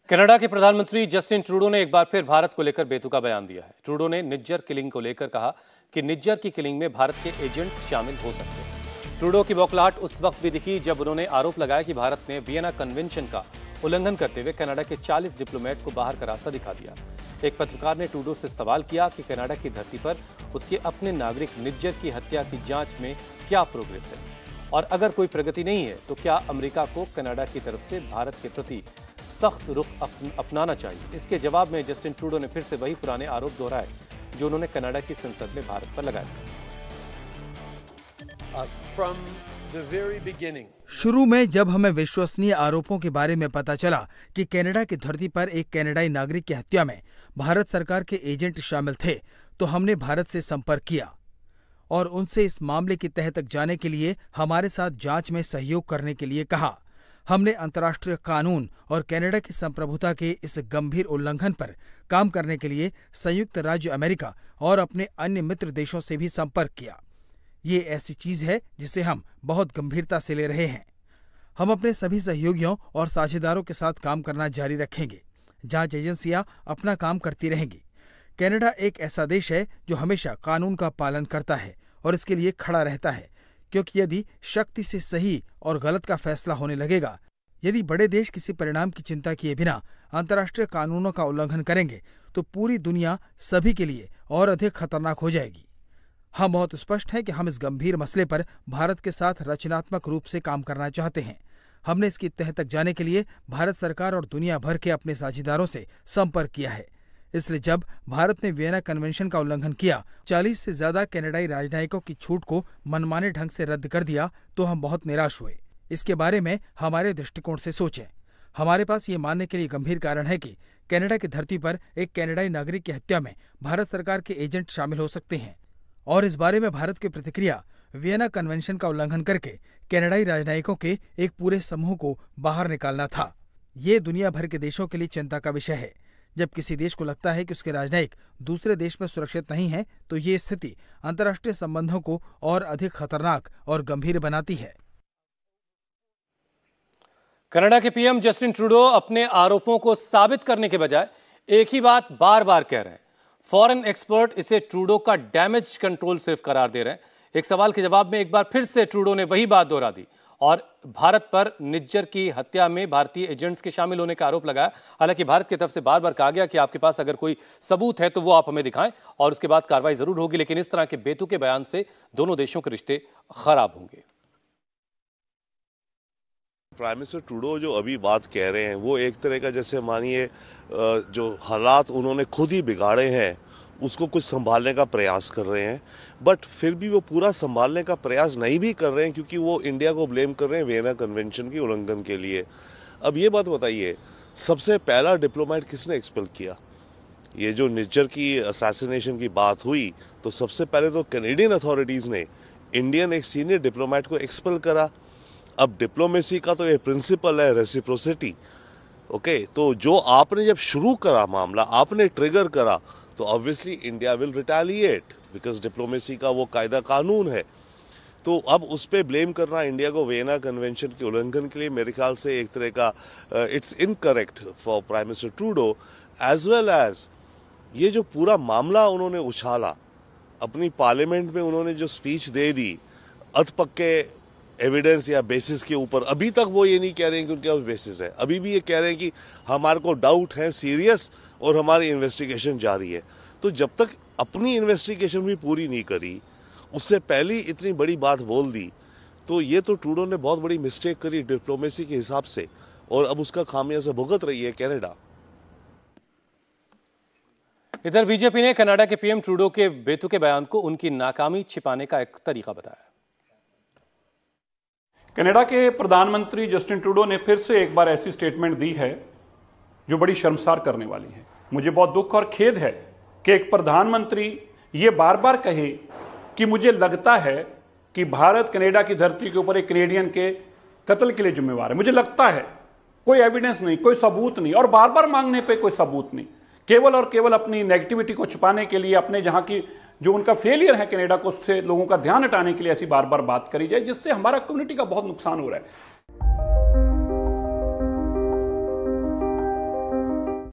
Canada के प्रधानमंत्री Justin Trudeau ने एक बार फिर भारत को लेकर बेतुका बयान दिया है। ट्रूडो ने निज्जर किलिंग को लेकर कहा कि निज्जर की किलिंग में भारत के एजेंट्स शामिल हो सकते हैं। ट्रूडो की बौखलाहट उस वक्त भी दिखी जब उन्होंने आरोप लगाया कि भारत ने वियना कन्वेंशन का उल्लंघन करते हुए कनाडा के 40 डिप्लोमेट को बाहर का रास्ता दिखा दिया। एक पत्रकार ने ट्रूडो से सवाल किया कि कनाडा की धरती पर उसके अपने नागरिक निज्जर की हत्या की जांच में क्या प्रोग्रेस है और अगर कोई प्रगति नहीं है तो क्या अमेरिका को कनाडा की तरफ से भारत के प्रति सख्त रुख अपनाना चाहिए। इसके जवाब में जस्टिन ट्रूडो ने फिर से वही पुराने आरोप दोहराए जो उन्होंने कनाडा की संसद में भारत पर लगाए। शुरू में जब हमें विश्वसनीय आरोपों के बारे में पता चला कि कनाडा की धरती पर एक कनाडाई नागरिक की हत्या में भारत सरकार के एजेंट शामिल थे, तो हमने भारत से संपर्क किया और उनसे इस मामले की तह तक जाने के लिए हमारे साथ जांच में सहयोग करने के लिए कहा। हमने अंतर्राष्ट्रीय कानून और कनाडा की संप्रभुता के इस गंभीर उल्लंघन पर काम करने के लिए संयुक्त राज्य अमेरिका और अपने अन्य मित्र देशों से भी संपर्क किया। ये ऐसी चीज है जिसे हम बहुत गंभीरता से ले रहे हैं। हम अपने सभी सहयोगियों और साझेदारों के साथ काम करना जारी रखेंगे। जांच एजेंसियां अपना काम करती रहेंगी। कनाडा एक ऐसा देश है जो हमेशा कानून का पालन करता है और इसके लिए खड़ा रहता है, क्योंकि यदि शक्ति से सही और गलत का फैसला होने लगेगा, यदि बड़े देश किसी परिणाम की चिंता किए बिना अंतर्राष्ट्रीय कानूनों का उल्लंघन करेंगे तो पूरी दुनिया सभी के लिए और अधिक खतरनाक हो जाएगी। हम बहुत स्पष्ट हैं कि हम इस गंभीर मसले पर भारत के साथ रचनात्मक रूप से काम करना चाहते हैं। हमने इसकी तह तक जाने के लिए भारत सरकार और दुनिया भर के अपने साझेदारों से संपर्क किया है। इसलिए जब भारत ने वियना कन्वेंशन का उल्लंघन किया, 40 से ज्यादा कनाडाई राजनयिकों की छूट को मनमाने ढंग से रद्द कर दिया, तो हम बहुत निराश हुए। इसके बारे में हमारे दृष्टिकोण से सोचें। हमारे पास ये मानने के लिए गंभीर कारण है कि कनाडा की धरती पर एक कनाडाई नागरिक की हत्या में भारत सरकार के एजेंट शामिल हो सकते हैं और इस बारे में भारत की प्रतिक्रिया वियना कन्वेंशन का उल्लंघन करके कनाडाई राजनयिकों के एक पूरे समूह को बाहर निकालना था। ये दुनिया भर के देशों के लिए चिंता का विषय है। जब किसी देश को लगता है कि उसके राजनयिक दूसरे देश में सुरक्षित नहीं है, तो ये स्थिति अंतर्राष्ट्रीय संबंधों को और अधिक खतरनाक और गंभीर बनाती है। कनाडा के पीएम जस्टिन ट्रूडो अपने आरोपों को साबित करने के बजाय एक ही बात बार बार कह रहे हैं। फॉरेन एक्सपर्ट इसे ट्रूडो का डैमेज कंट्रोल सिर्फ करार दे रहे हैं। एक सवाल के जवाब में एक बार फिर से ट्रूडो ने वही बात दोहरा दी और भारत पर निज्जर की हत्या में भारतीय एजेंट्स के शामिल होने का आरोप लगाया। हालांकि भारत की तरफ से बार बार कहा गया कि आपके पास अगर कोई सबूत है तो वो आप हमें दिखाएं और उसके बाद कार्रवाई जरूर होगी, लेकिन इस तरह के बेतुके बयान से दोनों देशों के रिश्ते खराब होंगे। प्राइम मिनिस्टर ट्रूडो जो अभी बात कह रहे हैं वो एक तरह का, जैसे मानिए जो हालात उन्होंने खुद ही बिगाड़े हैं उसको कुछ संभालने का प्रयास कर रहे हैं, बट फिर भी वो पूरा संभालने का प्रयास नहीं भी कर रहे हैं क्योंकि वो इंडिया को ब्लेम कर रहे हैं वियना कन्वेंशन की उल्लंघन के लिए। अब ये बात बताइए, सबसे पहला डिप्लोमेट किसने एक्सपेल किया? ये जो निज्जर की असैसिनेशन की बात हुई तो सबसे पहले तो कैनेडियन अथॉरिटीज़ ने इंडियन एक सीनियर डिप्लोमेट को एक्सपेल करा। अब डिप्लोमेसी का तो ये प्रिंसिपल है रेसिप्रोसिटी, ओके। तो जो आपने जब शुरू करा मामला, आपने ट्रिगर करा, तो obviously India will retaliate because diplomacy का वो कायदा कानून है। तो अब उस पर ब्लेम करना इंडिया को वियना कन्वेंशन के उल्लंघन के लिए मेरे ख्याल से एक तरह का it's incorrect for prime minister Trudeau, as well as ये जो पूरा मामला उन्होंने उछाला, अपनी पार्लियामेंट में उन्होंने जो स्पीच दे दी अधपक्के एविडेंस या बेसिस के ऊपर, अभी तक वो ये नहीं कह रहे हैं कि उनके पास बेसिस है। अभी भी ये कह रहे हैं कि हमारे को डाउट है सीरियस और हमारी इन्वेस्टिगेशन जारी है। तो जब तक अपनी इन्वेस्टिगेशन भी पूरी नहीं करी, उससे पहले इतनी बड़ी बात बोल दी, तो ये तो ट्रूडो ने बहुत बड़ी मिस्टेक करी डिप्लोमेसी के हिसाब से और अब उसका खामियाजा भुगत रही है कनाडा। इधर बीजेपी ने कनाडा के पीएम ट्रूडो के बेतुके बयान को उनकी नाकामी छिपाने का एक तरीका बताया। कनाडा के प्रधानमंत्री जस्टिन ट्रूडो ने फिर से एक बार ऐसी स्टेटमेंट दी है जो बड़ी शर्मसार करने वाली है। मुझे बहुत दुख और खेद है कि एक प्रधानमंत्री ये बार बार कहे कि मुझे लगता है कि भारत कनाडा की धरती के ऊपर एक कनेडियन के कत्ल के लिए जिम्मेवार है। मुझे लगता है, कोई एविडेंस नहीं, कोई सबूत नहीं और बार बार मांगने पे कोई सबूत नहीं, केवल और केवल अपनी नेगेटिविटी को छुपाने के लिए, अपने जहां की जो उनका फेलियर है कनाडा को, उससे लोगों का ध्यान हटाने के लिए ऐसी बार बार बात करी जाए, जिससे हमारा कम्युनिटी का बहुत नुकसान हो रहा है।